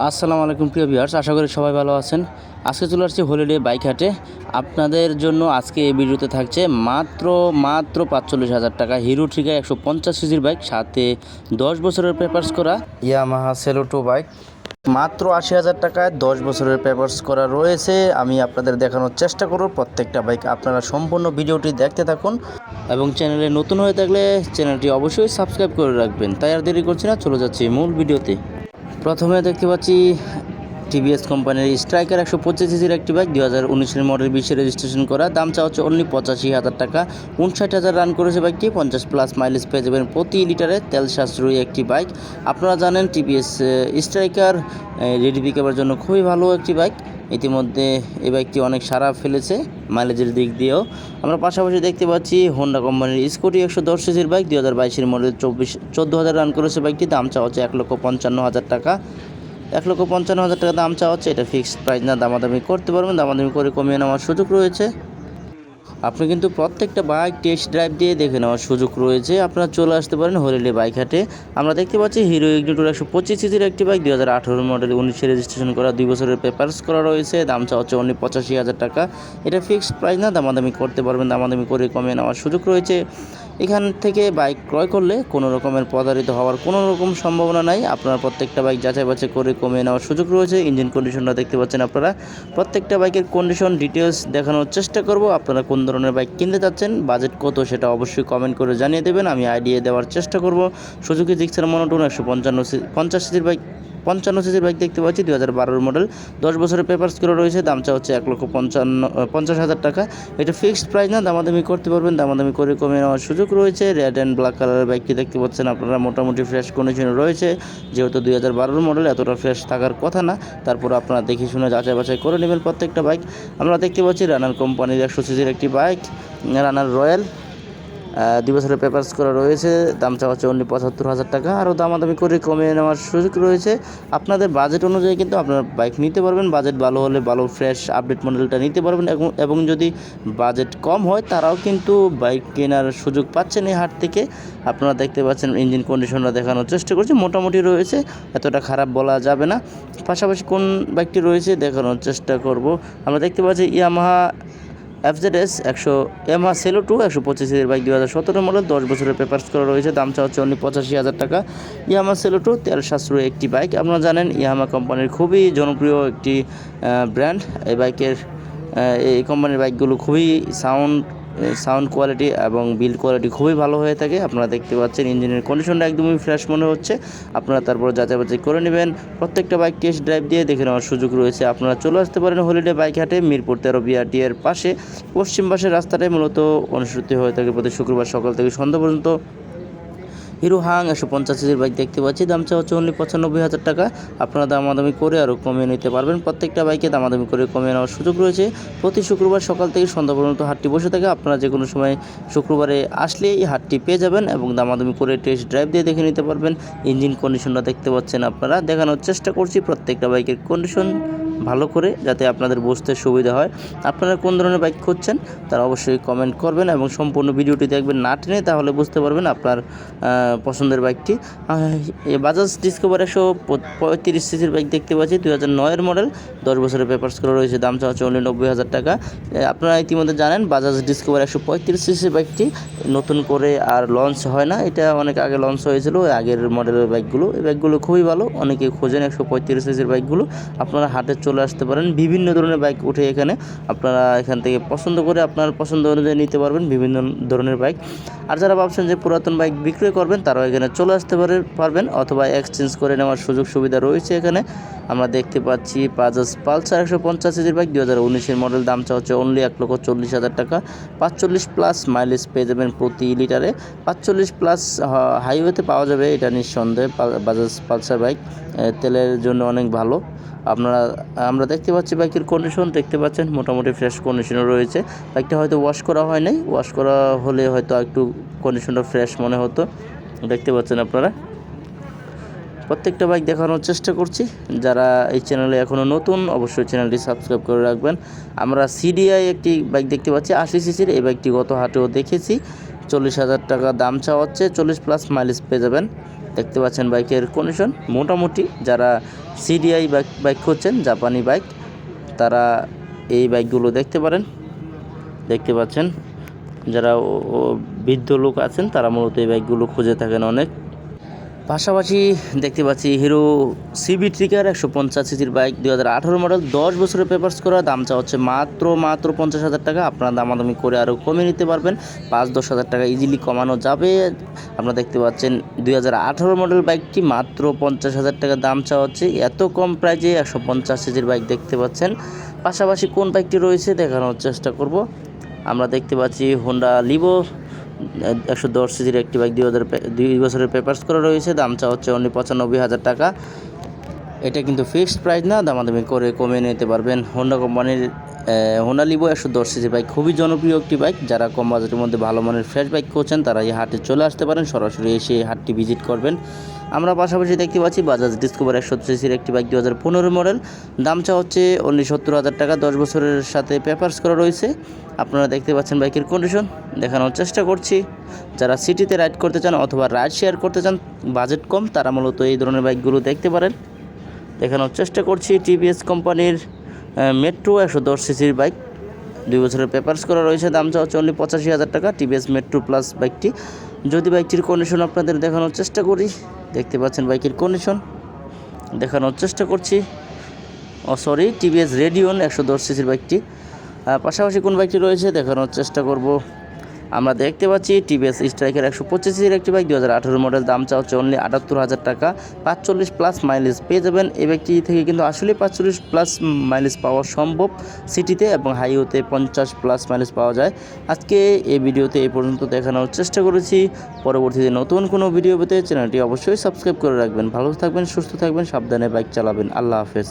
আসসালামু আলাইকুম প্রিয় ভিউয়ার্স, আশা করি সবাই ভালো আছেন। আজকে চলে আসছি হলিডে বাইক হাটে। আপনাদের জন্য আজকে এই ভিডিওতে থাকছে মাত্র ৪৫,০০০ টাকা হিরো ট্রিগার 150 সিসির বাইক, সাথে 10 বছরের পেপারস করা ইয়ামাহা সেলোটো বাইক। মাত্র ৮০,০০০ টাকায় 10 বছরের পেপারস করা রয়েছে। আমি আপনাদের দেখানোর চেষ্টা করব প্রত্যেকটা বাইক। আপনারা সম্পূর্ণ ভিডিওটি দেখতে থাকুন এবং চ্যানেলে নতুন হয়ে থাকলে চ্যানেলটি অবশ্যই সাবস্ক্রাইব করে রাখবেন। তাই আর দেরি করছি না, চলে যাচ্ছি মূল ভিডিওতে। প্রথমে দেখতে পাচ্ছি টিভিএস কোম্পানির স্ট্রাইকার 125 সিসির একটি বাইক, 2019 মডেল, 20 রেজিস্ট্রেশন করা। দাম চা হচ্ছে অনলি 85,000 টাকা। 59,000 রান করেছে বাইকটি। 50+ মাইলেজ পেয়ে যাবেন প্রতি লিটারে। তেল সাশ্রয়ী একটি বাইক। আপনারা জানেন টিভিএস স্ট্রাইকার রেডি পিকআপের জন্য খুবই ভালো একটি বাইক। ইতিমধ্যে এই বাইকটি অনেক সাড়া ফেলেছে মাইলেজের দিক দিয়েও। আমরা পাশাপাশি দেখতে পাচ্ছি হোন্ডা কোম্পানির স্কুটি 110 সিসির বাইক, 2022 মডেল, 14,000 রান করেছে বাইকটি। দাম চা হচ্ছে 1,55,000 টাকা। 1,55,000 টাকা দাম চা হচ্ছে। এটা ফিক্সড প্রাইস না, দামাদামি করতে পারবেন। দামাদামি করে কমিয়ে নেওয়ার সুযোগ রয়েছে। আপনি কিন্তু প্রত্যেকটা বাইক টেস্ট ড্রাইভ দিয়ে দেখে নেওয়ার সুযোগ রয়েছে। আপনারা চলে আসতে পারেন হলিডে বাইক হাটে। আমরা দেখতে পাচ্ছি হিরো ইগনিটর 125 সিসির একটি বাইক, 2018 মডেল, 19 রেজিস্ট্রেশন করা, 2 বছরের পেপারস করা রয়েছে। দাম চা হচ্ছে অনলি 85,000 টাকা। এটা ফিক্সড প্রাইস না, দামাদামি করতে পারবেন। দামাদামি করে কমিয়ে নেওয়ার সুযোগ রয়েছে। এখান থেকে বাইক ক্রয় করলে কোনো রকমের প্রতারিত হওয়ার কোনো রকম সম্ভাবনা নাই। আপনারা প্রত্যেকটা বাইক যাচাই বাছাই করে কমিয়ে নেওয়ার সুযোগ রয়েছে। ইঞ্জিন কন্ডিশনটা দেখতে পাচ্ছেন আপনারা। প্রত্যেকটা বাইকের কন্ডিশন ডিটেলস দেখানোর চেষ্টা করব। আপনারা কোন ধরনের বাইক কিনতে চাচ্ছেন, বাজেট কত, সেটা অবশ্যই কমেন্ট করে জানিয়ে দেবেন। আমি আইডিয়া দেওয়ার চেষ্টা করব। সুজুকি জিক্সার মনোটোন 150 সিসির বাইক, 55 সিসির বাইক দেখতে পাচ্ছি, 2012 মডেল, 10 বছরের পেপারস করে রয়েছে। দাম চা হচ্ছে 1,50,000 টাকা। এটা ফিক্সড প্রাইস না, দামাদামি করতে পারবেন। দামাদামি করে কমিয়ে নেওয়ার সুযোগ রয়েছে। রেড অ্যান্ড ব্ল্যাক কালারের বাইকটি দেখতে পাচ্ছেন আপনারা, মোটামুটি ফ্রেশ কন্ডিশনে রয়েছে। যেহেতু 2012 মডেল, এতটা ফ্রেশ থাকার কথা না, তারপর আপনারা দেখে শুনে যাচাই বাছাই করে নেবেন প্রত্যেকটা বাইক। আমরা দেখতে পাচ্ছি রানার কোম্পানির 100 সিসির একটি বাইক, রানার রয়্যাল, 2 বছরের পেপারস করা রয়েছে। দাম চা হচ্ছে অনলি 75,000 টাকা। আরও দামাদামি করে কমিয়ে নেওয়ার সুযোগ রয়েছে। আপনাদের বাজেট অনুযায়ী কিন্তু আপনারা বাইক নিতে পারবেন। বাজেট ভালো হলে ভালো ফ্রেশ আপডেট মডেলটা নিতে পারবেন, এবং যদি বাজেট কম হয় তারাও কিন্তু বাইক কেনার সুযোগ পাচ্ছেন এই হাট থেকে। আপনারা দেখতে পাচ্ছেন ইঞ্জিন কন্ডিশনটা দেখানোর চেষ্টা করছি, মোটামুটি রয়েছে, এতটা খারাপ বলা যাবে না। পাশাপাশি কোন বাইকটি রয়েছে দেখানোর চেষ্টা করব। আমরা দেখতে পাচ্ছি ইয়ামাহা FZS 100, ইয়ামাহা সেলোটো 125 সিসির বাইক, 2017 মডেল, 10 বছরের পেপারস করা রয়েছে। দাম চা হচ্ছে অনলি 85,000 টাকা। ইয়ামাহা সেলোটো তেল সাশ্রয়ী একটি বাইক। আপনারা জানেন ইয়ামাহা কোম্পানির খুবই জনপ্রিয় একটি ব্র্যান্ড। এই কোম্পানির বাইকগুলো খুবই সাউন্ড কোয়ালিটি এবং বিল্ড কোয়ালিটি খুবই ভালো হয়ে থাকে। আপনারা দেখতে পাচ্ছেন ইঞ্জিনের কন্ডিশনটা একদমই ফ্রেশ মনে হচ্ছে। আপনারা তারপর যাচাই বাছাই করে নেবেন। প্রত্যেকটা বাইক টেস্ট ড্রাইভ দিয়ে দেখে নেওয়ার সুযোগ রয়েছে। আপনারা চলে আসতে পারেন হলিডে বাইক হাটে, মিরপুর 13 BRT এর পাশে, পশ্চিম পাশের রাস্তাটাই মূলত অনুসৃত হয়ে থাকে প্রতি শুক্রবার সকাল থেকে সন্ধ্যা পর্যন্ত। হিরো হাং 150 সিসির বাইক দেখতে পাচ্ছি, দাম চা হচ্ছে অনলি 95,000 টাকা। আপনারা দামাদামি করে আরও কমিয়ে নিতে পারবেন। প্রত্যেকটা বাইকে দামাদামি করে কমিয়ে নেওয়ার সুযোগ রয়েছে। প্রতি শুক্রবার সকাল থেকে সন্ধ্যা পর্যন্ত হাটটি বসে থাকে। আপনারা যে কোনো সময় শুক্রবারে আসলে এই হাটটি পেয়ে যাবেন এবং দামাদামি করে টেস্ট ড্রাইভ দিয়ে দেখে নিতে পারবেন। ইঞ্জিন কন্ডিশনটা দেখতে পাচ্ছেন আপনারা, দেখানোর চেষ্টা করছি প্রত্যেকটা বাইকের কন্ডিশন ভালো করে, যাতে আপনাদের বুঝতে সুবিধা হয়। আপনারা কোন ধরনের বাইক খুঁজছেন তারা অবশ্যই কমেন্ট করবেন এবং সম্পূর্ণ ভিডিওটি দেখবেন না টেনে, তাহলে বুঝতে পারবেন আপনার পছন্দের বাইকটি। বাজাজ ডিসকভার 135 সিসির বাইক দেখতে পাচ্ছি, 2009 মডেল, 10 বছরের পেপারস করা রয়েছে। দাম চা হচ্ছে অনলি 90,000 টাকা। আপনারা ইতিমধ্যে জানেন বাজাজ ডিসকভার 135 সিসির বাইকটি নতুন করে আর লঞ্চ হয় না, এটা অনেক আগে লঞ্চ হয়েছিল আগের মডেলের বাইকগুলো। এই বাইকগুলো খুবই ভালো, অনেকে খোঁজেন 135 সিসির বাইকগুলো। আপনারা হাটে চলে আসতে পারেন, বিভিন্ন ধরনের বাইক উঠে এখানে। আপনারা এখান থেকে পছন্দ করে আপনার পছন্দ অনুযায়ী নিতে পারবেন বিভিন্ন ধরনের বাইক। আর যারা ভাবছেন যে পুরাতন বাইক বিক্রয় করবেন, তারাও এখানে চলে আসতে পারবেন, অথবা এক্সচেঞ্জ করে নেওয়ার সুযোগ সুবিধা রয়েছে এখানে। আমরা দেখতে পাচ্ছি বাজাজ পালসার 150 সিসির বাইক, 2019 মডেল, দাম চা হচ্ছে অনলি 1,40,000 টাকা। 45+ মাইলেজ পেয়ে যাবেন প্রতি লিটারে। 45+ হাইওয়েতে পাওয়া যাবে, এটা নিঃসন্দেহে। বাজাজ পালসার বাইক তেলের জন্য অনেক ভালো। আমরা দেখতে পাচ্ছি বাইকের কন্ডিশন দেখতে পাচ্ছেন, মোটামুটি ফ্রেশ কন্ডিশনে রয়েছে। বাইকটা হয়তো ওয়াশ করা হয় নাই, ওয়াশ করা হলে হয়তো একটু কন্ডিশনটা ফ্রেশ মনে হতো। দেখতে পাচ্ছেন আপনারা। প্রত্যেকটা বাইক দেখানোর চেষ্টা করছি। যারা এই চ্যানেলে এখনও নতুন, অবশ্যই চ্যানেলটি সাবস্ক্রাইব করে রাখবেন। আমরা CDI একটি বাইক দেখতে পাচ্ছি 80 সিসির। এই বাইকটি গত হাটেও দেখেছি, 40,000 টাকা দাম চাওয়া হচ্ছে। 40+ মাইলেজ পেয়ে যাবেন। দেখতে পাচ্ছেন বাইকের কন্ডিশন মোটামুটি। যারা সিডিআই বাইক খুঁজছেন, জাপানি বাইক, তারা এই বাইকগুলো দেখতে পারেন। দেখতে পাচ্ছেন যারা বৃদ্ধ লোক আছেন তারা মূলত এই বাইকগুলো খুঁজে থাকেন অনেক। পাশাপাশি দেখতে পাচ্ছি হিরো সিবি ট্রিগার 150 সিসির বাইক, 2018 মডেল, 10 বছরের পেপারস করা, দামটা হচ্ছে মাত্র 50,000 টাকা। আপনারা দামাদামি করে আরও কমে নিতে পারবেন, 5-10 হাজার টাকা ইজিলি কমানো যাবে। আপনারা দেখতে পাচ্ছেন 2018 মডেল বাইকটি মাত্র 50,000 টাকা দাম চাওয়া হচ্ছে। এত কম প্রাইজে 150 সিসির বাইক দেখতে পাচ্ছেন। পাশাপাশি কোন বাইকটি রয়েছে দেখানোর চেষ্টা করব। আমরা দেখতে পাচ্ছি হোন্ডা লিভো 110 সিসির একটি বাইক, 2 বছরের পেপারস করা রয়েছে, দাম চা হচ্ছে অনলি 95,000 টাকা। এটা কিন্তু ফিক্সড প্রাইস না, দামাদামি করে কমে নিতে পারবেন। হোন্ডা কোম্পানির হোন্ডা লিভো 110 সিসির বাইক খুবই জনপ্রিয় একটি বাইক। যারা কম বাজেটের মধ্যে ভালো মানের ফ্রেশ বাইক করছেন তারা এই হাটে চলে আসতে পারেন, সরাসরি এসে এই হাটটি ভিজিট করবেন। আমরা পাশাপাশি দেখতে পাচ্ছি বাজাজ ডিসকভার 170 সিসির একটি বাইক, 2015 মডেল, দাম চা হচ্ছে অনলি 70,000 টাকা, 10 বছরের সাথে পেপারস করা রয়েছে। আপনারা দেখতে পাচ্ছেন বাইকের কন্ডিশন, দেখানোর চেষ্টা করছি। যারা সিটিতে রাইড করতে চান অথবা রাইড শেয়ার করতে চান, বাজেট কম, তারা মূলত এই ধরনের বাইকগুলো দেখতে পারেন। দেখানোর চেষ্টা করছি টিভিএস কোম্পানির মেট্রো 110 সিসির বাইক, 2 বছরের পেপারস করা রয়েছে, দাম চা হচ্ছে অনলি 85,000 টাকা, টিভিএস মেট্রো প্লাস বাইকটি। যদি বাইকটির কন্ডিশন আপনাদের দেখানোর চেষ্টা করি, দেখতে পাচ্ছেন বাইকের কন্ডিশন, দেখানোর চেষ্টা করছি। টিভিএস রেডিয়ন 110 সিসির বাইকটি। পাশাপাশি কোন বাইকটি রয়েছে দেখানোর চেষ্টা করব। আমরা দেখতে পাচ্ছি টিভিএস স্ট্রাইকার 125 সিসির একটি বাইক, 2018 মডেল, দাম চা হচ্ছে অনলি 78,000 টাকা, 45 প্লাস মাইলেজ পেয়ে যাবেন। এই বাইকটি থেকে কিন্তু আসলে 45 প্লাস মাইলেজ পাওয়া সম্ভব সিটিতে, এবং হাইওয়েতে 50 প্লাস মাইলেজ পাওয়া যায়। আজকে এই ভিডিওতে এই পর্যন্ত দেখানোর চেষ্টা করেছি। পরবর্তীতে নতুন কোনো ভিডিও পেতে চ্যানেলটি অবশ্যই সাবস্ক্রাইব করে রাখবেন। ভালো থাকবেন, সুস্থ থাকবেন, সাবধানে বাইক চালাবেন। আল্লাহ হাফেজ।